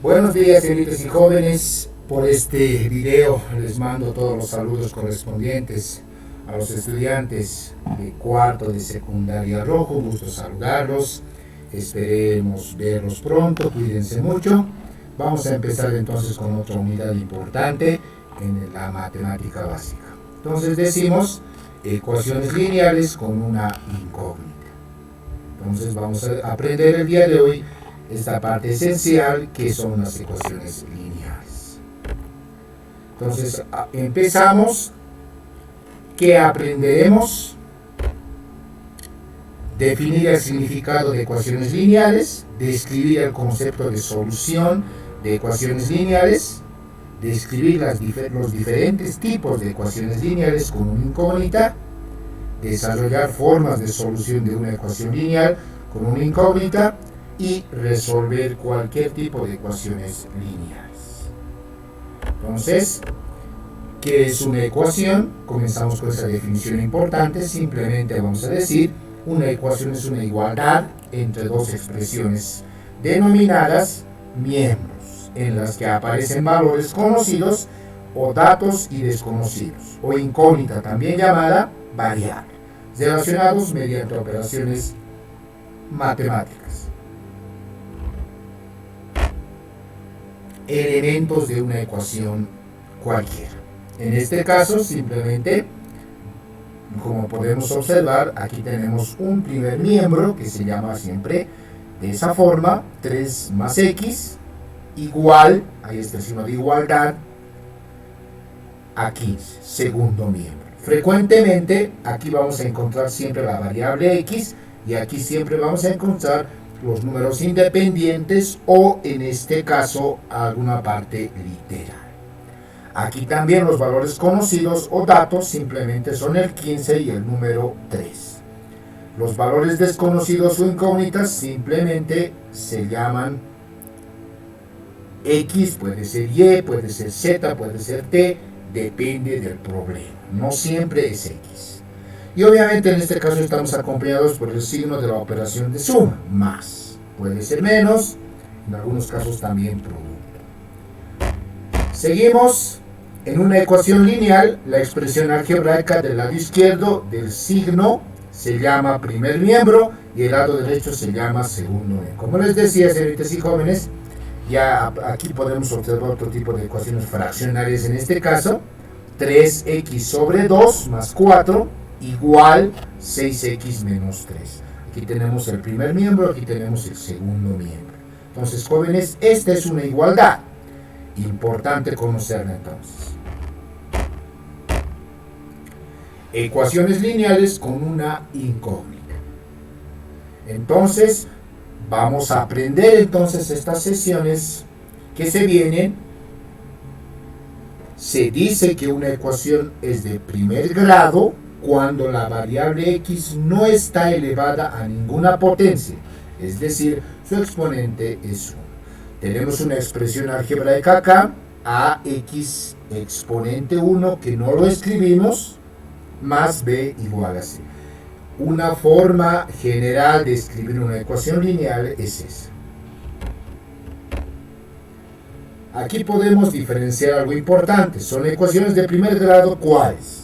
Buenos días, señoritas y jóvenes. Por este video les mando todos los saludos correspondientes a los estudiantes de cuarto de secundaria rojo. Gusto saludarlos. Esperemos verlos pronto. Cuídense mucho. Vamos a empezar entonces con otra unidad importante en la matemática básica. Entonces decimos ecuaciones lineales con una incógnita. Entonces vamos a aprender el día de hoy esta parte esencial que son las ecuaciones lineales. Entonces empezamos. ¿Qué aprenderemos? Definir el significado de ecuaciones lineales, describir el concepto de solución de ecuaciones lineales, describir los diferentes tipos de ecuaciones lineales con una incógnita, desarrollar formas de solución de una ecuación lineal con una incógnita y resolver cualquier tipo de ecuaciones lineales. Entonces, ¿qué es una ecuación? Comenzamos con esa definición importante. Simplemente vamos a decir, una ecuación es una igualdad entre dos expresiones denominadas miembros, en las que aparecen valores conocidos o datos y desconocidos, o incógnita también llamada variable, relacionados mediante operaciones matemáticas. Elementos de una ecuación cualquiera. En este caso, simplemente, como podemos observar, aquí tenemos un primer miembro que se llama siempre de esa forma, 3 más x igual, ahí está el signo de igualdad, a 15, segundo miembro. Frecuentemente, aquí vamos a encontrar siempre la variable x y aquí siempre vamos a encontrar los números independientes o, en este caso, alguna parte literal. Aquí también los valores conocidos o datos simplemente son el 15 y el número 3. Los valores desconocidos o incógnitas simplemente se llaman x, puede ser y, puede ser z, puede ser t, depende del problema. No siempre es x. Y obviamente en este caso estamos acompañados por el signo de la operación de suma, más. Puede ser menos, en algunos casos también producto. Seguimos. En una ecuación lineal, la expresión algebraica del lado izquierdo del signo se llama primer miembro y el lado derecho se llama segundo miembro. Como les decía, señoritas y jóvenes, ya aquí podemos observar otro tipo de ecuaciones fraccionarias. En este caso, 3x sobre 2 más 4 igual 6x menos 3. Aquí tenemos el primer miembro, aquí tenemos el segundo miembro. Entonces, jóvenes, esta es una igualdad. Importante conocerla entonces. Ecuaciones lineales con una incógnita. Entonces, vamos a aprender entonces estas sesiones que se vienen. Se dice que una ecuación es de primer grado cuando la variable x no está elevada a ninguna potencia, es decir, su exponente es 1. Tenemos una expresión algebraica acá, ax exponente 1, que no lo escribimos, más b igual a c. Una forma general de escribir una ecuación lineal es esa. Aquí podemos diferenciar algo importante. Son ecuaciones de primer grado, ¿cuáles?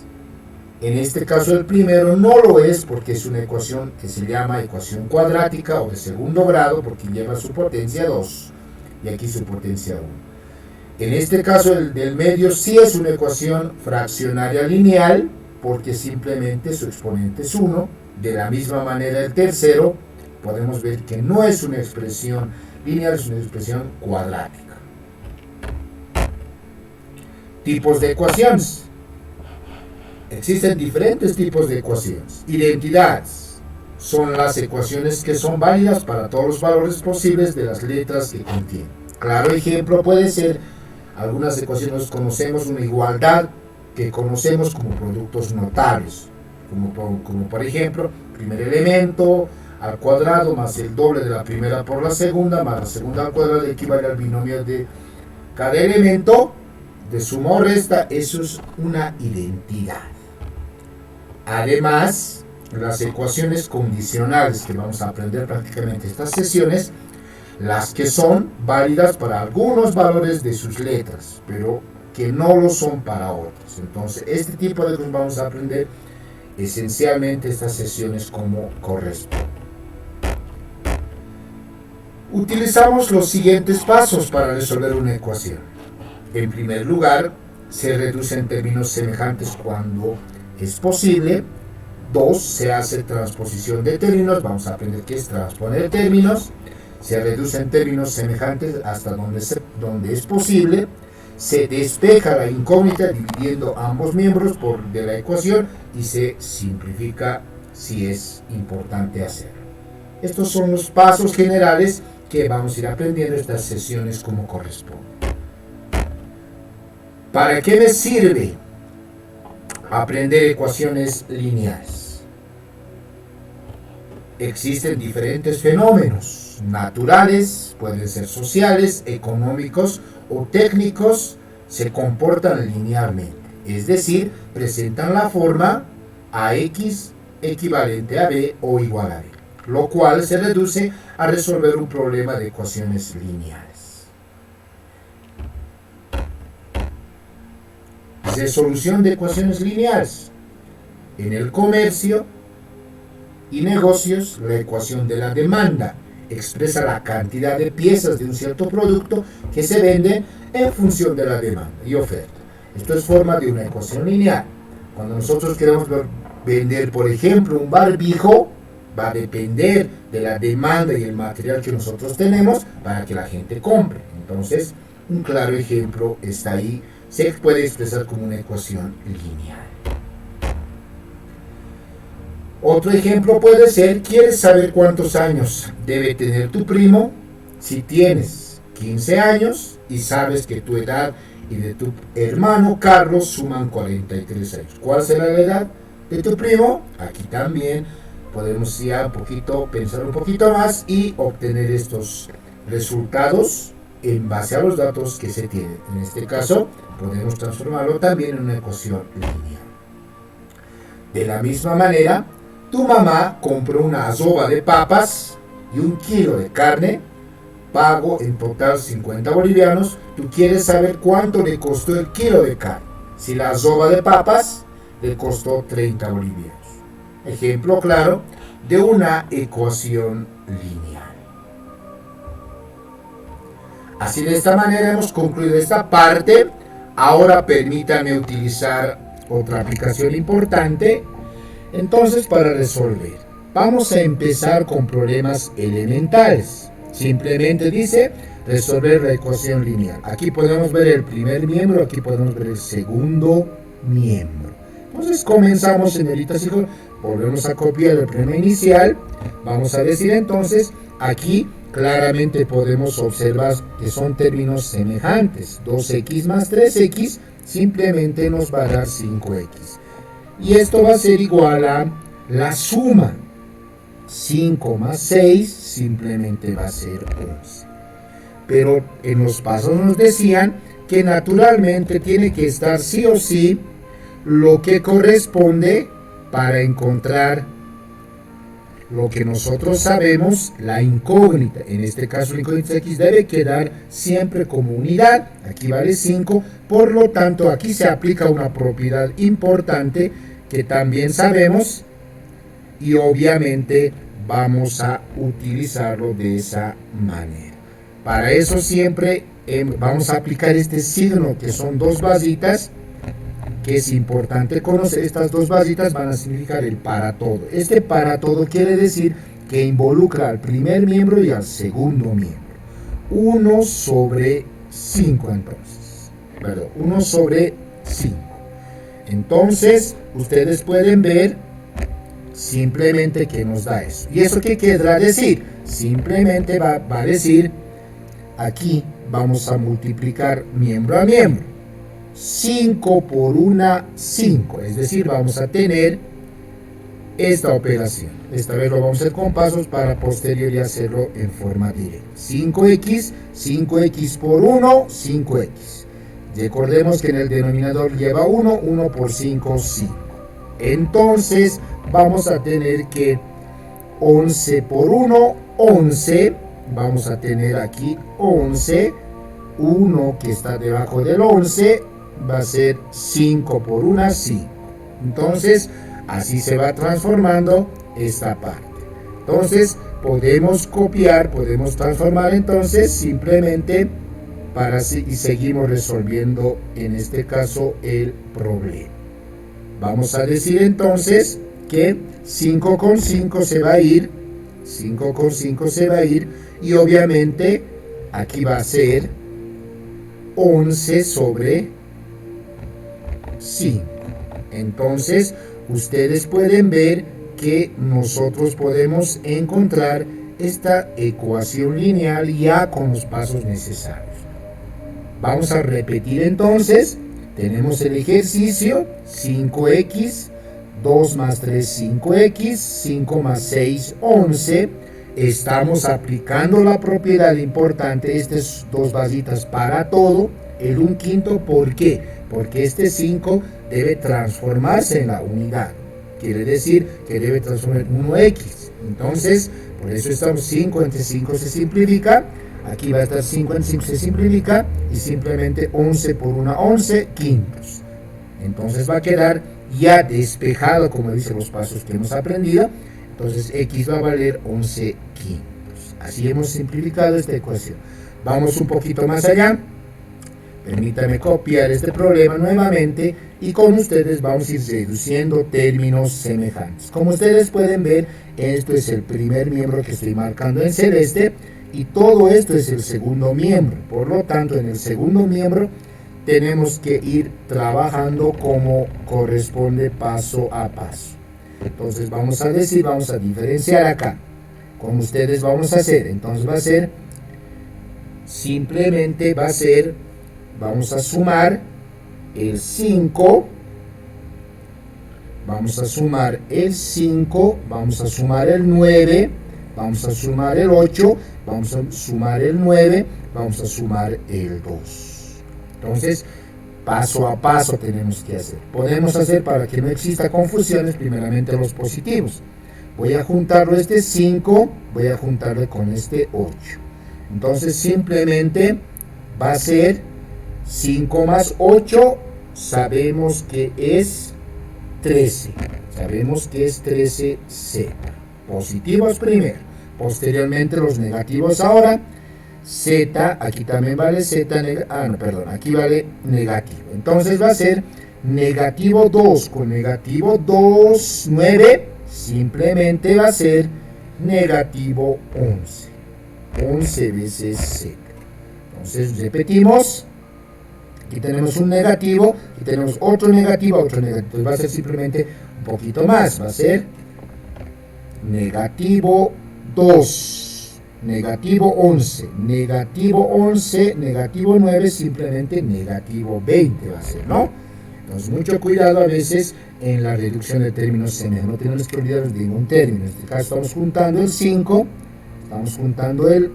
En este caso el primero no lo es porque es una ecuación que se llama ecuación cuadrática o de segundo grado porque lleva su potencia 2 y aquí su potencia 1. En este caso el del medio sí es una ecuación fraccionaria lineal porque simplemente su exponente es 1. De la misma manera el tercero podemos ver que no es una expresión lineal, es una expresión cuadrática. Tipos de ecuaciones. Existen diferentes tipos de ecuaciones. Identidades son las ecuaciones que son válidas para todos los valores posibles de las letras que contienen. Claro ejemplo puede ser, algunas ecuaciones conocemos una igualdad que conocemos como productos notables, como por ejemplo, primer elemento al cuadrado más el doble de la primera por la segunda, más la segunda al cuadrado equivale al binomio de cada elemento, de suma o resta. Eso es una identidad. Además, las ecuaciones condicionales que vamos a aprender prácticamente estas sesiones las que son válidas para algunos valores de sus letras, pero que no lo son para otros. Entonces, este tipo de cosas vamos a aprender esencialmente estas sesiones como corresponde. Utilizamos los siguientes pasos para resolver una ecuación. En primer lugar, se reduce en términos semejantes cuando es posible. 2. Se hace transposición de términos. Vamos a aprender qué es transponer términos. Se reduce en términos semejantes hasta donde es posible. Se despeja la incógnita dividiendo ambos miembros de la ecuación y se simplifica si es importante hacerlo. Estos son los pasos generales que vamos a ir aprendiendo en estas sesiones como corresponde. ¿Para qué me sirve aprender ecuaciones lineales? Existen diferentes fenómenos naturales, pueden ser sociales, económicos o técnicos, se comportan linealmente, es decir, presentan la forma AX equivalente a B o igual a B, lo cual se reduce a resolver un problema de ecuaciones lineales. Resolución de ecuaciones lineales. En el comercio y negocios, la ecuación de la demanda expresa la cantidad de piezas de un cierto producto que se vende en función de la demanda y oferta. Esto es forma de una ecuación lineal. Cuando nosotros queremos vender, por ejemplo, un barbijo, va a depender de la demanda y el material que nosotros tenemos para que la gente compre. Entonces, un claro ejemplo está ahí. Se puede expresar como una ecuación lineal. Otro ejemplo puede ser: ¿quieres saber cuántos años debe tener tu primo? Si tienes 15 años y sabes que tu edad y de tu hermano Carlos suman 43 años, ¿cuál será la edad de tu primo? Aquí también podemos ya pensar un poquito más y obtener estos resultados en base a los datos que se tienen. En este caso, podemos transformarlo también en una ecuación lineal. De la misma manera, tu mamá compró una azoba de papas y 1 kilo de carne, pago en total 50 bolivianos. Tú quieres saber cuánto le costó el kilo de carne. Si la azoba de papas le costó 30 bolivianos. Ejemplo claro de una ecuación lineal. Así, de esta manera hemos concluido esta parte. Ahora permítanme utilizar otra aplicación importante. Entonces, para resolver, vamos a empezar con problemas elementales. Simplemente dice resolver la ecuación lineal. Aquí podemos ver el primer miembro, aquí podemos ver el segundo miembro. Entonces comenzamos, señoritas y hijos, volvemos a copiar el problema inicial. Vamos a decir entonces, aquí claramente podemos observar que son términos semejantes. 2x más 3x simplemente nos va a dar 5x. Y esto va a ser igual a la suma. 5 más 6 simplemente va a ser 11. Pero en los pasos nos decían que naturalmente tiene que estar sí o sí lo que corresponde para encontrar lo que nosotros sabemos, la incógnita. En este caso, la incógnita x debe quedar siempre como unidad. Aquí vale 5. Por lo tanto, aquí se aplica una propiedad importante que también sabemos y obviamente vamos a utilizarlo de esa manera. Para eso siempre vamos a aplicar este signo, que son dos basitas, que es importante conocer. Estas dos basitas van a significar el para todo. Este para todo quiere decir que involucra al primer miembro y al segundo miembro. 1 sobre 5 entonces. Perdón, 1 sobre 5. Entonces, ustedes pueden ver simplemente que nos da eso. ¿Y eso qué querrá decir? Simplemente va a decir, aquí vamos a multiplicar miembro a miembro. 5 por 1, 5. Es decir, vamos a tener esta operación. Esta vez lo vamos a hacer con pasos para posterior y hacerlo en forma directa. 5x, 5x por 1, 5x. Recordemos que en el denominador lleva 1, 1 por 5, 5. Entonces vamos a tener que 11 por 1, 11, vamos a tener aquí 11, 1 que está debajo del 11 va a ser 5 por 1, 5. Entonces, así se va transformando esta parte. Entonces, podemos copiar, podemos transformar entonces simplemente y seguimos resolviendo en este caso el problema. Vamos a decir entonces que 5 con 5 se va a ir, 5 con 5 se va a ir, y obviamente aquí va a ser 11 sobre 5. Entonces, ustedes pueden ver que nosotros podemos encontrar esta ecuación lineal ya con los pasos necesarios. Vamos a repetir entonces. Tenemos el ejercicio 5x, 2 más 3, 5x, 5 más 6, 11. Estamos aplicando la propiedad importante, estas dos basitas para todo, el 1/5. ¿Por qué? Porque este 5 debe transformarse en la unidad. Quiere decir que debe transformar en 1x. Entonces, por eso estamos 5 entre 5 se simplifica. Aquí va a estar 5 entre 5 se simplifica. Y simplemente 11 por 1, 11 quintos. Entonces va a quedar ya despejado, como dicen los pasos que hemos aprendido. Entonces x va a valer 11 quintos. Así hemos simplificado esta ecuación. Vamos un poquito más allá. Permítanme copiar este problema nuevamente y con ustedes vamos a ir reduciendo términos semejantes. Como ustedes pueden ver, esto es el primer miembro que estoy marcando en celeste y todo esto es el segundo miembro. Por lo tanto, en el segundo miembro tenemos que ir trabajando como corresponde paso a paso. Entonces vamos a decir, vamos a diferenciar acá. Como ustedes vamos a hacer, entonces va a ser, simplemente va a ser, vamos a sumar el 5, vamos a sumar el 5, vamos a sumar el 9, vamos a sumar el 8, vamos a sumar el 9, vamos a sumar el 2. Entonces, paso a paso tenemos que hacer. Podemos hacer, para que no exista confusiones, primeramente los positivos. Voy a juntarlo este 5, voy a juntarlo con este 8. Entonces, simplemente va a ser 5 más 8, sabemos que es 13. Sabemos que es 13z. Positivos primero, posteriormente los negativos ahora. Z, aquí también vale z, aquí vale negativo. Entonces va a ser negativo 2 con negativo 2, 9, simplemente va a ser negativo 11. 11 veces z. Entonces repetimos. Aquí tenemos un negativo, aquí tenemos otro negativo, otro negativo. Entonces va a ser simplemente un poquito más. Va a ser negativo 2, negativo 11, negativo 11, negativo 9, simplemente negativo 20 va a ser, ¿no? Entonces mucho cuidado a veces en la reducción de términos semejantes. No tenemos que olvidarnos de ningún término. En este caso estamos juntando el 5, estamos juntando el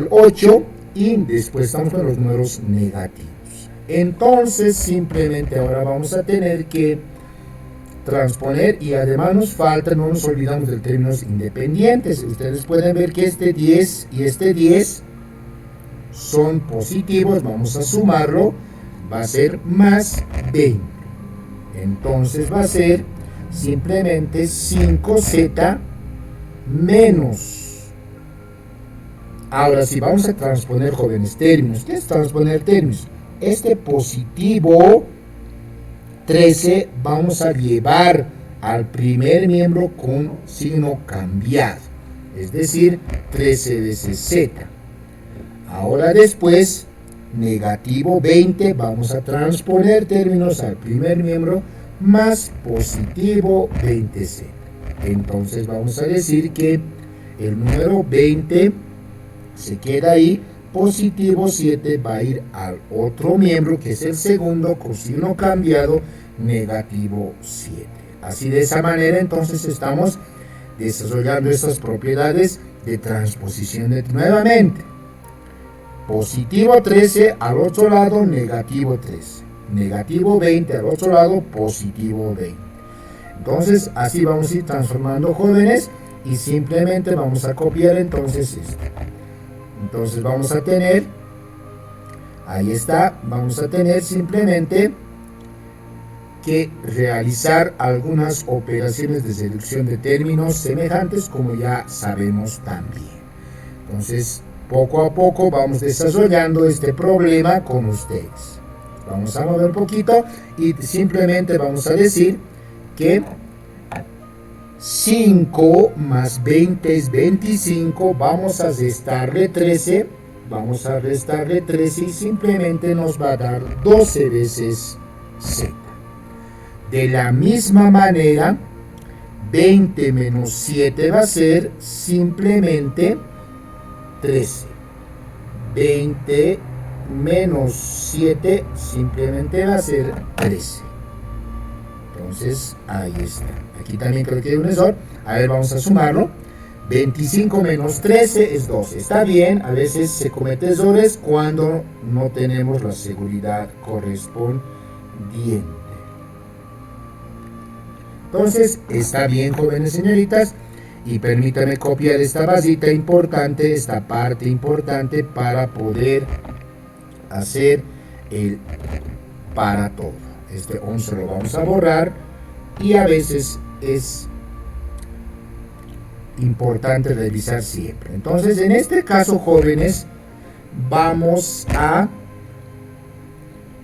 8, y después estamos con los números negativos. Entonces simplemente ahora vamos a tener que transponer, y además nos falta, no nos olvidamos de términos independientes. Ustedes pueden ver que este 10 y este 10 son positivos. Vamos a sumarlo, va a ser más 20. Entonces va a ser simplemente 5z menos. Ahora sí, vamos a transponer, jóvenes, términos. ¿Qué es transponer términos? Este positivo 13 vamos a llevar al primer miembro con signo cambiado. Es decir, 13 veces z. Ahora después, negativo 20, vamos a transponer términos al primer miembro más positivo 20z. Entonces vamos a decir que el número 20 se queda ahí, positivo 7 va a ir al otro miembro que es el segundo con signo cambiado, negativo 7. Así, de esa manera entonces estamos desarrollando estas propiedades de transposición nuevamente. Positivo 13 al otro lado, negativo 13. Negativo 20 al otro lado, positivo 20. Entonces así vamos a ir transformando, jóvenes, y simplemente vamos a copiar entonces esto. Entonces vamos a tener, ahí está, vamos a tener simplemente que realizar algunas operaciones de selección de términos semejantes, como ya sabemos también. Entonces, poco a poco vamos desarrollando este problema con ustedes. Vamos a mover un poquito y simplemente vamos a decir que 5 más 20 es 25, vamos a restarle 13, y simplemente nos va a dar 12 veces z. De la misma manera, 20 menos 7 va a ser simplemente 13. 20 menos 7 simplemente va a ser 13. Entonces, ahí está. Aquí también creo que hay un error. A ver, vamos a sumarlo. 25 menos 13 es 12. Está bien, a veces se cometen errores cuando no tenemos la seguridad correspondiente. Entonces, está bien, jóvenes señoritas, y permítanme copiar esta basita importante, esta parte importante, para poder hacer el para todo. Este 11 lo vamos a borrar, y a veces es importante revisar siempre. Entonces, en este caso, jóvenes, vamos a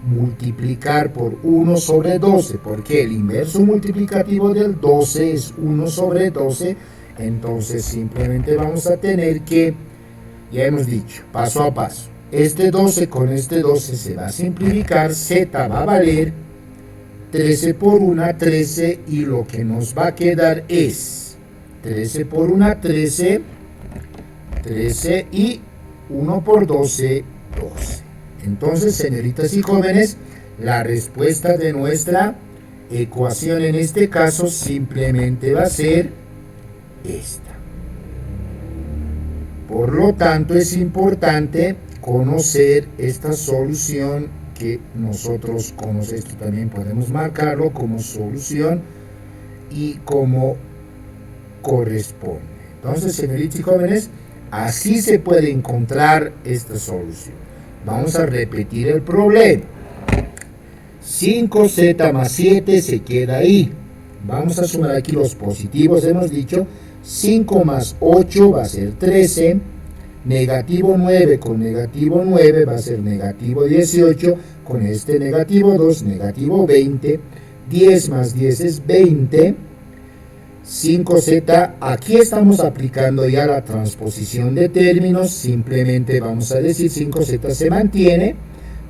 multiplicar por 1 sobre 12, porque el inverso multiplicativo del 12 es 1 sobre 12, entonces simplemente vamos a tener que, ya hemos dicho, paso a paso, este 12 con este 12 se va a simplificar, z va a valer 13 por 1, 13, y lo que nos va a quedar es 13 por 1, 13, 13, y 1 por 12, 12. Entonces, señoritas y jóvenes, la respuesta de nuestra ecuación en este caso simplemente va a ser esta. Por lo tanto, es importante conocer esta solución que nosotros conocemos. Esto también podemos marcarlo como solución y como corresponde. Entonces, señoritas y jóvenes, así se puede encontrar esta solución. Vamos a repetir el problema. 5z más 7 se queda ahí. Vamos a sumar aquí los positivos, hemos dicho. 5 más 8 va a ser 13. Negativo 9 con negativo 9 va a ser negativo 18. Con este negativo 2, negativo 20. 10 más 10 es 20. 5z, aquí estamos aplicando ya la transposición de términos, simplemente vamos a decir 5z se mantiene,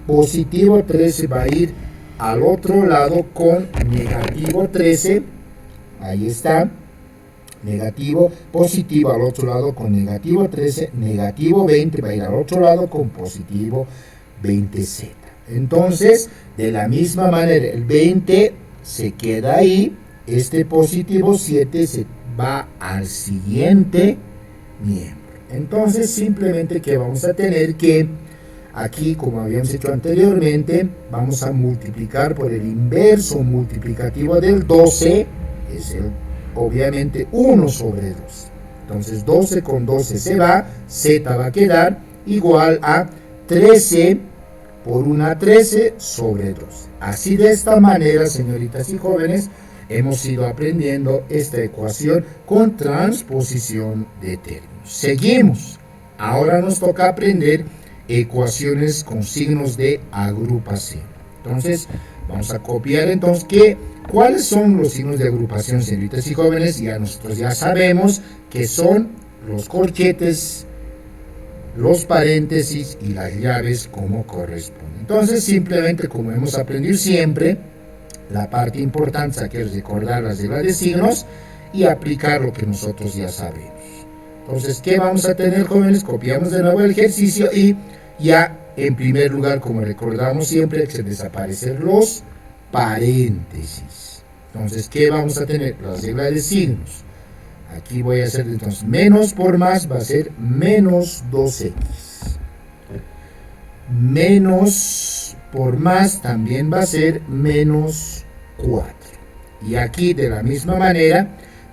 positivo 13 va a ir al otro lado con negativo 13, ahí está, negativo, positivo al otro lado con negativo 13, negativo 20 va a ir al otro lado con positivo 20z. Entonces, de la misma manera, el 20 se queda ahí, este positivo 7 se va al siguiente miembro. Entonces, simplemente que vamos a tener que, aquí como habíamos hecho anteriormente, vamos a multiplicar por el inverso multiplicativo del 12, es obviamente 1 sobre 12. Entonces, 12 con 12 se va, z va a quedar igual a 13 por 1 13 sobre 12. Así, de esta manera, señoritas y jóvenes, hemos ido aprendiendo esta ecuación con transposición de términos. Seguimos. Ahora nos toca aprender ecuaciones con signos de agrupación. Entonces, vamos a copiar entonces cuáles son los signos de agrupación, señoritas y jóvenes. Nosotros ya sabemos que son los corchetes, los paréntesis y las llaves como corresponde. Entonces, simplemente, como hemos aprendido siempre, la parte importante es que recordar las reglas de signos y aplicar lo que nosotros ya sabemos. Entonces, ¿qué vamos a tener, jóvenes? Copiamos de nuevo el ejercicio y ya, en primer lugar, como recordamos siempre, que se desaparecen los paréntesis. Entonces, ¿qué vamos a tener? Las reglas de signos. Aquí voy a hacer entonces menos por más, va a ser menos 2x. Menos por más también va a ser menos 4. Y aquí, de la misma manera,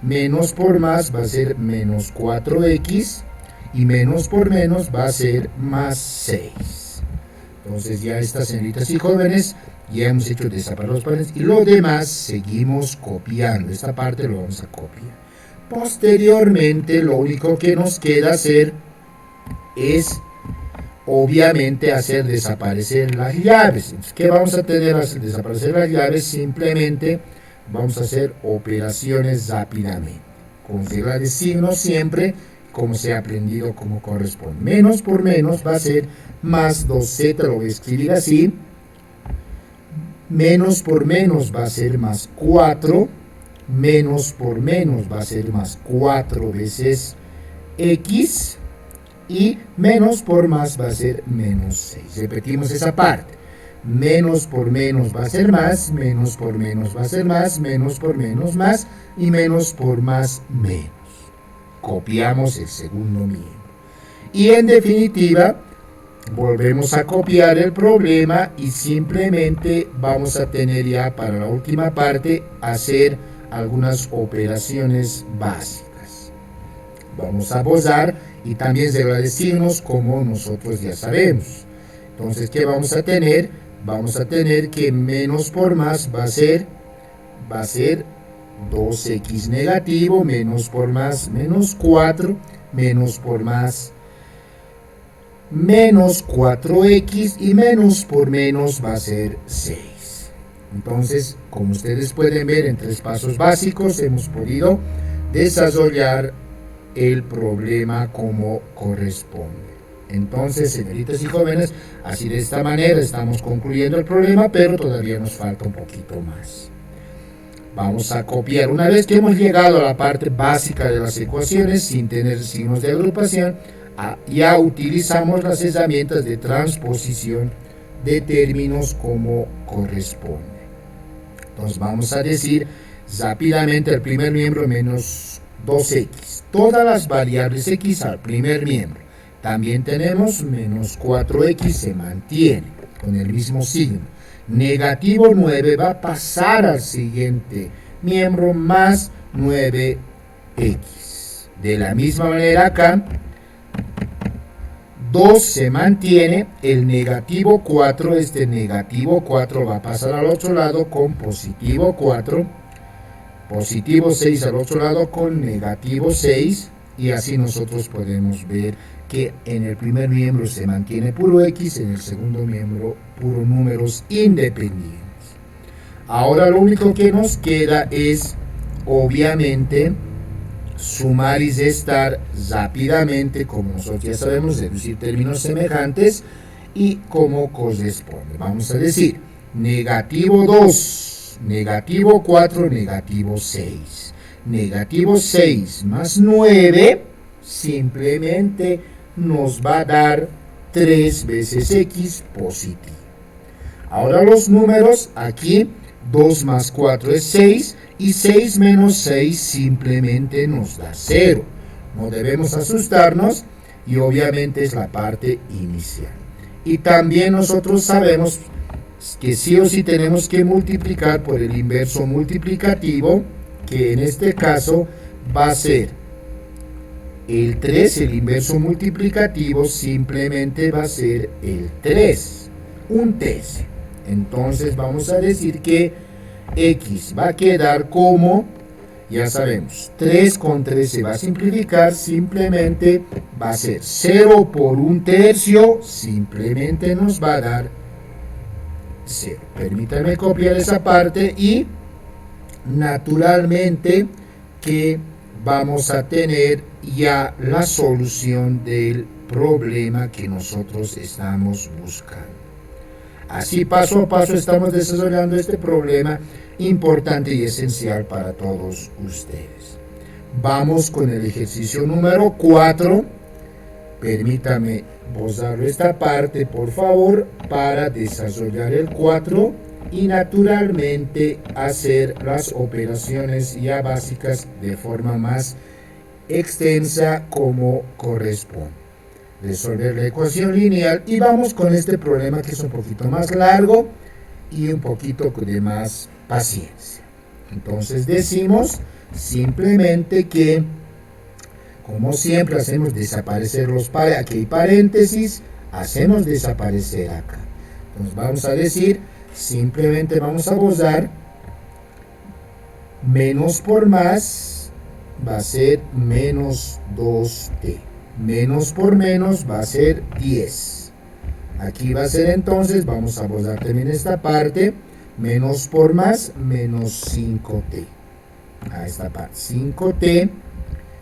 menos por más va a ser menos 4x, y menos por menos va a ser más 6. Entonces ya estas señoritas y jóvenes, ya hemos hecho desaparecer los paréntesis, y lo demás seguimos copiando. Esta parte lo vamos a copiar. Posteriormente lo único que nos queda hacer es obviamente hacer desaparecer las llaves. Entonces, ¿qué vamos a tener al hacer desaparecer las llaves? Simplemente vamos a hacer operaciones rápidamente, con regla de signos siempre, como se ha aprendido como corresponde. Menos por menos va a ser más 2z, lo voy a escribir así. Menos por menos va a ser más 4. Menos por menos va a ser más 4 veces x. Y menos por más va a ser menos 6. Repetimos esa parte. Menos por menos va a ser más, menos por menos va a ser más, menos por menos más, y menos por más menos. Copiamos el segundo miembro. Y en definitiva, volvemos a copiar el problema y simplemente vamos a tener ya para la última parte hacer algunas operaciones básicas. Vamos a bozar y también se va a decirnos como nosotros ya sabemos. Entonces, ¿qué vamos a tener? Vamos a tener que menos por más va a ser 2x negativo, menos por más menos 4, menos por más menos 4x, y menos por menos va a ser 6. Entonces, como ustedes pueden ver, en 3 pasos básicos hemos podido desarrollar el problema como corresponde. Entonces, señoritas y jóvenes, así de esta manera estamos concluyendo el problema, pero todavía nos falta un poquito más. Vamos a copiar. Una vez que hemos llegado a la parte básica de las ecuaciones sin tener signos de agrupación, ya utilizamos las herramientas de transposición de términos como corresponde. Entonces vamos a decir rápidamente el primer miembro menos 2x. Todas las variables x al primer miembro. También tenemos menos 4x, se mantiene con el mismo signo. Negativo 9 va a pasar al siguiente miembro más 9x. De la misma manera acá, 2 se mantiene, el negativo 4, este negativo 4 va a pasar al otro lado con positivo 4, positivo 6 al otro lado con negativo 6, y así nosotros podemos ver que en el primer miembro se mantiene puro x, en el segundo miembro puro números independientes. Ahora lo único que nos queda es, obviamente, sumar y restar rápidamente, como nosotros ya sabemos, deducir términos semejantes y como corresponde. Vamos a decir, negativo 2, negativo 4, negativo 6. Negativo 6 más 9 simplemente nos va a dar 3 veces x positivo. Ahora los números, aquí 2 más 4 es 6, y 6 menos 6 simplemente nos da 0. No debemos asustarnos, y obviamente es la parte inicial. Y también nosotros sabemos que sí o sí tenemos que multiplicar por el inverso multiplicativo, que en este caso va a ser el 3, el inverso multiplicativo simplemente va a ser el 3, un tercio. Entonces vamos a decir que x va a quedar como, ya sabemos, 3 con 3 se va a simplificar, simplemente va a ser 0 por un tercio, simplemente nos va a dar 0. Permítanme copiar esa parte y naturalmente que vamos a tener ya la solución del problema que nosotros estamos buscando. Así paso a paso estamos desarrollando este problema importante y esencial para todos ustedes. Vamos con el ejercicio número 4. Permítame bozar esta parte, por favor, para desarrollar el 4 y naturalmente hacer las operaciones ya básicas de forma más extensa como corresponde. Resolver la ecuación lineal, y vamos con este problema que es un poquito más largo y un poquito de más paciencia. Entonces decimos, Simplemente que, como siempre, hacemos desaparecer aquí hay paréntesis, hacemos desaparecer acá. Entonces vamos a decir, simplemente vamos a usar menos por más va a ser menos 2t. Menos por menos va a ser 10. Aquí va a ser entonces, vamos a usar también esta parte, menos por más, menos 5t. A esta parte, 5t,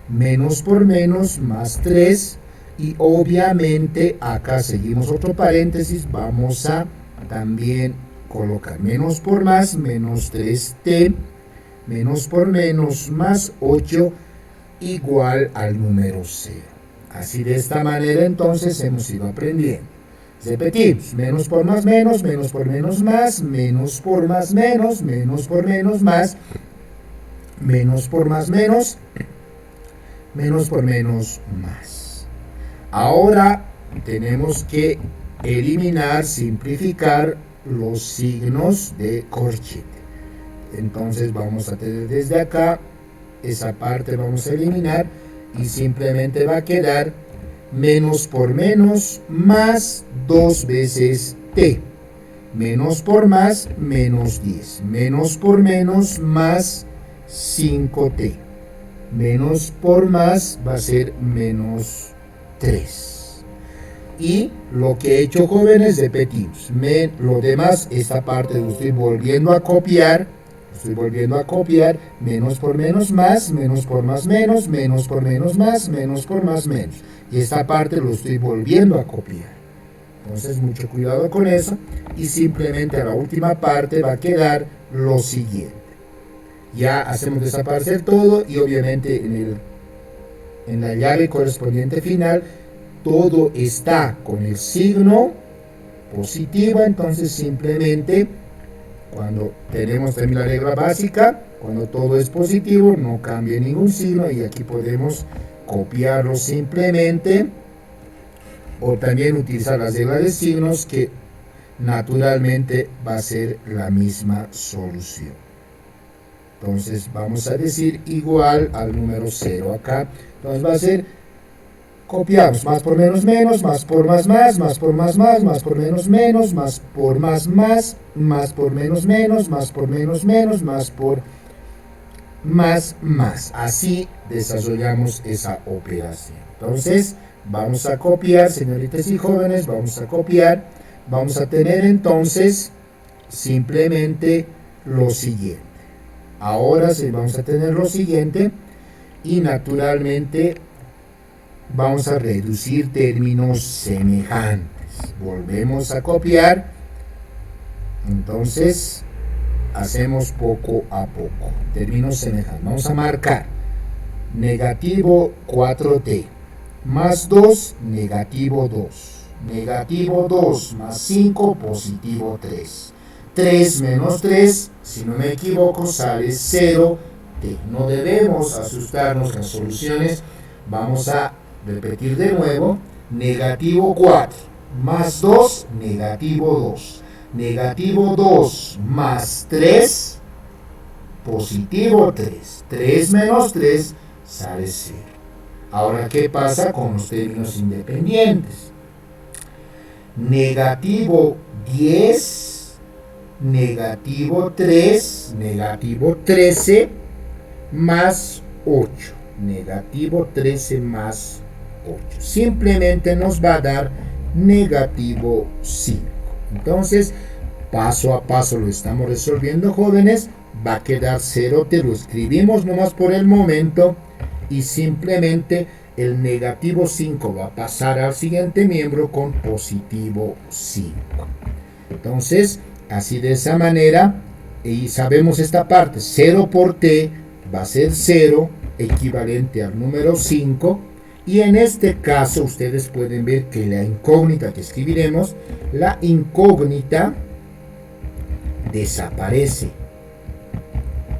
menos por menos, más 3. Y obviamente acá seguimos otro paréntesis, vamos a también colocar menos por más, menos 3t, menos por menos, más 8, igual al número 0. Así de esta manera entonces hemos ido aprendiendo. Repetimos, menos por más menos, menos por menos más, menos por más menos, menos por menos más, menos por más menos, menos por menos más. Ahora tenemos que eliminar, simplificar los signos de corchete. Entonces vamos a tener desde acá, esa parte vamos a eliminar y simplemente va a quedar menos por menos más 2 veces t. Menos por más, menos 10. Menos por menos, más 5t. Menos por más va a ser menos 3. Y lo que he hecho, jóvenes, repetimos. Lo demás, esta parte lo estoy volviendo a copiar. Menos por menos más, menos por más menos, menos por menos más, menos por más menos. Y esta parte lo estoy volviendo a copiar. Entonces, mucho cuidado con eso. Y simplemente a la última parte va a quedar lo siguiente. Ya hacemos desaparecer todo y obviamente en la llave correspondiente final todo está con el signo positivo. Entonces simplemente cuando tenemos también la regla básica, cuando todo es positivo no cambia ningún signo y aquí podemos copiarlo simplemente, o también utilizar las reglas de signos que naturalmente va a ser la misma solución. Entonces vamos a decir igual al número 0 acá. Entonces va a ser, copiamos, más por menos menos, más por más más, más por más más, más por menos menos, más por más más, más por menos menos, más por menos menos, más por más más. Así desarrollamos esa operación. Entonces vamos a copiar, señoritas y jóvenes, vamos a copiar. Vamos a tener entonces simplemente lo siguiente. Ahora sí vamos a tener lo siguiente y naturalmente vamos a reducir términos semejantes. Volvemos a copiar. Entonces hacemos poco a poco. Términos semejantes. Vamos a marcar negativo 4t más 2, negativo 2. Negativo 2 más 5, positivo 3. 3 menos 3, si no me equivoco, sale 0t. No debemos asustarnos las soluciones. Vamos a repetir de nuevo. Negativo 4 más 2, negativo 2. Negativo 2 más 3, positivo 3. 3 menos 3 sale 0. Ahora, ¿qué pasa con los términos independientes? Negativo 10, negativo 3, negativo 13 más 8. Negativo 13 más 8. Simplemente nos va a dar negativo 5. Entonces, paso a paso lo estamos resolviendo, jóvenes. Va a quedar 0t, lo escribimos nomás por el momento. Y simplemente el negativo 5 va a pasar al siguiente miembro con positivo 5. Entonces, así de esa manera, y sabemos esta parte, 0 por t va a ser 0, equivalente al número 5. Y en este caso, ustedes pueden ver que la incógnita que escribiremos, la incógnita desaparece.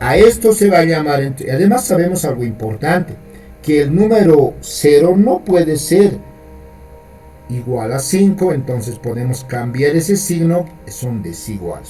A esto se va a llamar, además sabemos algo importante, que el número 0 no puede ser igual a 5, entonces podemos cambiar ese signo, son desiguales.